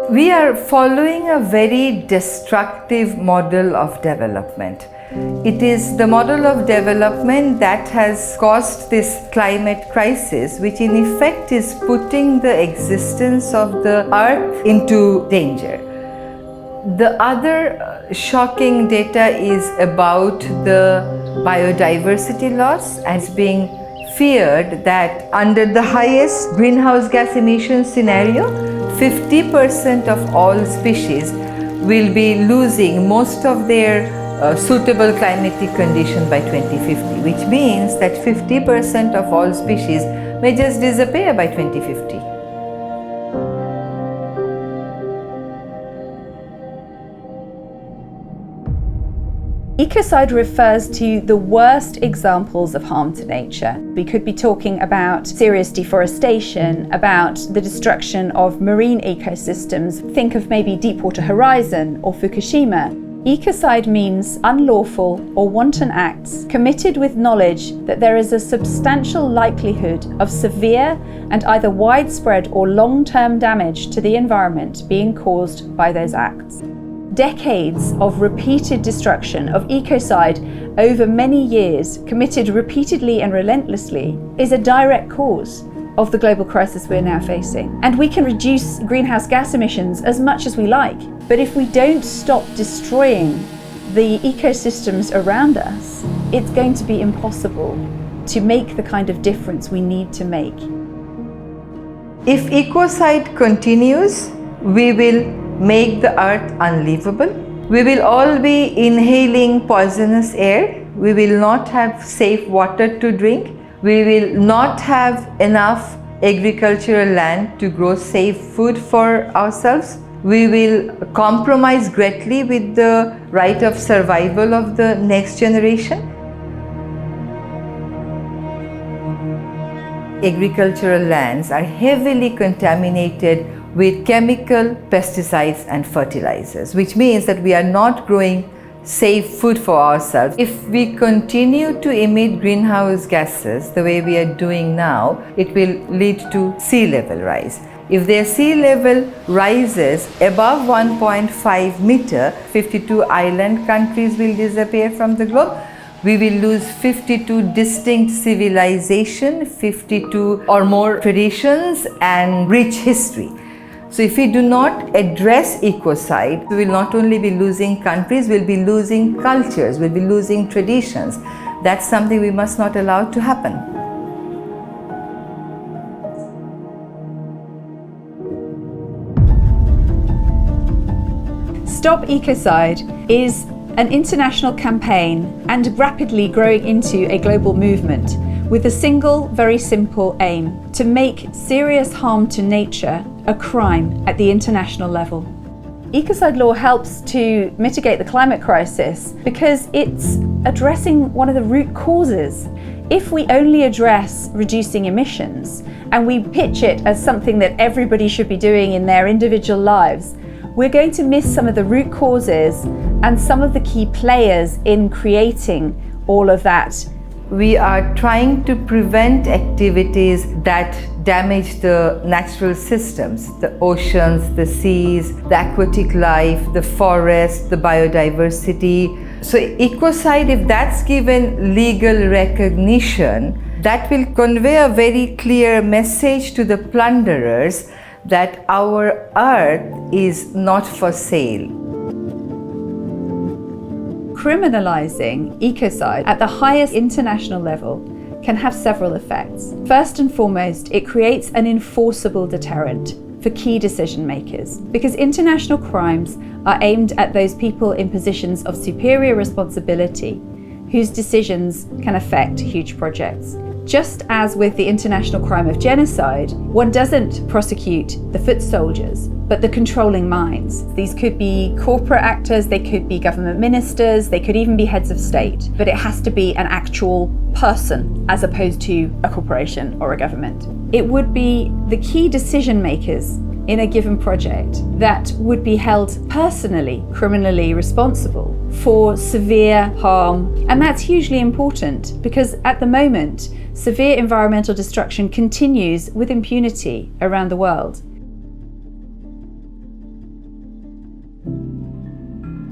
We are following a very destructive model of development. It is the model of development that has caused this climate crisis, which in effect is putting the existence of the earth into danger. The other shocking data is about the biodiversity loss, as being feared that under the highest greenhouse gas emission scenario, 50% of all species will be losing most of their suitable climatic condition by 2050, which means that 50% of all species may just disappear by 2050. Ecocide refers to the worst examples of harm to nature. We could be talking about serious deforestation, about the destruction of marine ecosystems. Think of maybe Deepwater Horizon or Fukushima. Ecocide means unlawful or wanton acts committed with knowledge that there is a substantial likelihood of severe and either widespread or long-term damage to the environment being caused by those acts. Decades of repeated destruction of ecocide over many years, committed repeatedly and relentlessly, is a direct cause of the global crisis we're now facing. And we can reduce greenhouse gas emissions as much as we like, but if we don't stop destroying the ecosystems around us, it's going to be impossible to make the kind of difference we need to make. If ecocide continues, we will make the earth unlivable. We will all be inhaling poisonous air. We will not have safe water to drink. We will not have enough agricultural land to grow safe food for ourselves. We will compromise greatly with the right of survival of the next generation. Agricultural lands are heavily contaminated with chemical pesticides and fertilizers, which means that we are not growing safe food for ourselves. If we continue to emit greenhouse gases the way we are doing now, it will lead to sea level rise. If their sea level rises above 1.5 meter, 52 island countries will disappear from the globe. We will lose 52 distinct civilizations, 52 or more traditions and rich history. So if we do not address ecocide, we will not only be losing countries, we'll be losing cultures, we'll be losing traditions. That's something we must not allow to happen. Stop Ecocide is an international campaign and rapidly growing into a global movement with a single, very simple aim: to make serious harm to nature a crime at the international level. Ecocide law helps to mitigate the climate crisis because it's addressing one of the root causes. If we only address reducing emissions and we pitch it as something that everybody should be doing in their individual lives, we're going to miss some of the root causes and some of the key players in creating all of that. We are trying to prevent activities that damage the natural systems, the oceans, the seas, the aquatic life, the forest, the biodiversity. So ecocide, if that's given legal recognition, that will convey a very clear message to the plunderers that our earth is not for sale. Criminalizing ecocide at the highest international level can have several effects. First and foremost, it creates an enforceable deterrent for key decision makers, because international crimes are aimed at those people in positions of superior responsibility whose decisions can affect huge projects. Just as with the international crime of genocide, one doesn't prosecute the foot soldiers, but the controlling minds. These could be corporate actors, they could be government ministers, they could even be heads of state, but it has to be an actual person as opposed to a corporation or a government. It would be the key decision makers in a given project that would be held personally, criminally responsible for severe harm. And that's hugely important because at the moment, severe environmental destruction continues with impunity around the world.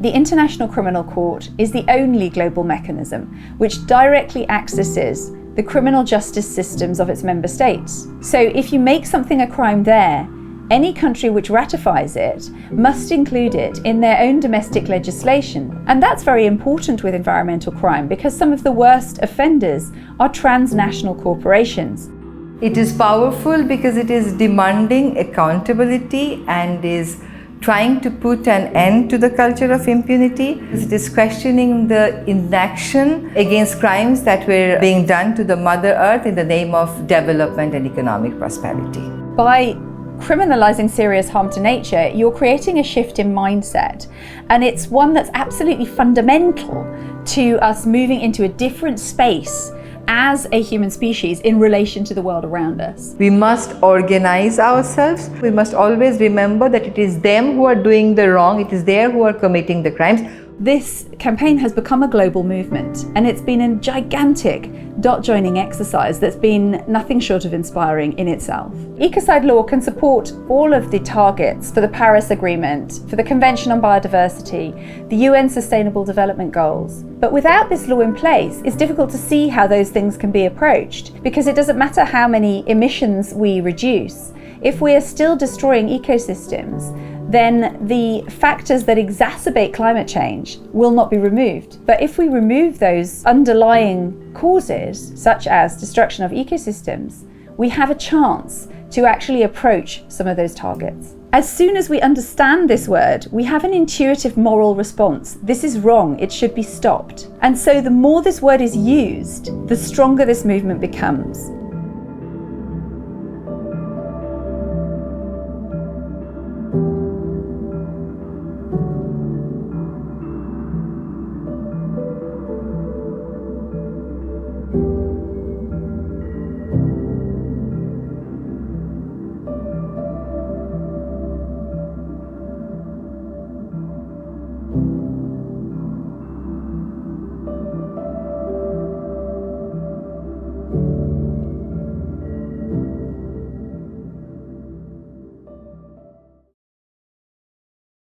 The International Criminal Court is the only global mechanism which directly accesses the criminal justice systems of its member states. So if you make something a crime there, any country which ratifies it must include it in their own domestic legislation. And that's very important with environmental crime because some of the worst offenders are transnational corporations. It is powerful because it is demanding accountability and is trying to put an end to the culture of impunity. It is questioning the inaction against crimes that were being done to the Mother Earth in the name of development and economic prosperity. By criminalizing serious harm to nature, you're creating a shift in mindset, and it's one that's absolutely fundamental to us moving into a different space as a human species in relation to the world around us. We must organize ourselves. We must always remember that it is them who are doing the wrong, it is they who are committing the crimes. This campaign has become a global movement, and it's been a gigantic dot-joining exercise that's been nothing short of inspiring in itself. Ecocide law can support all of the targets for the Paris Agreement, for the Convention on Biodiversity, the UN Sustainable Development Goals. But without this law in place, it's difficult to see how those things can be approached, because it doesn't matter how many emissions we reduce. If we are still destroying ecosystems, then the factors that exacerbate climate change will not be removed. But if we remove those underlying causes, such as destruction of ecosystems, we have a chance to actually approach some of those targets. As soon as we understand this word, we have an intuitive moral response. This is wrong, it should be stopped. And so the more this word is used, the stronger this movement becomes.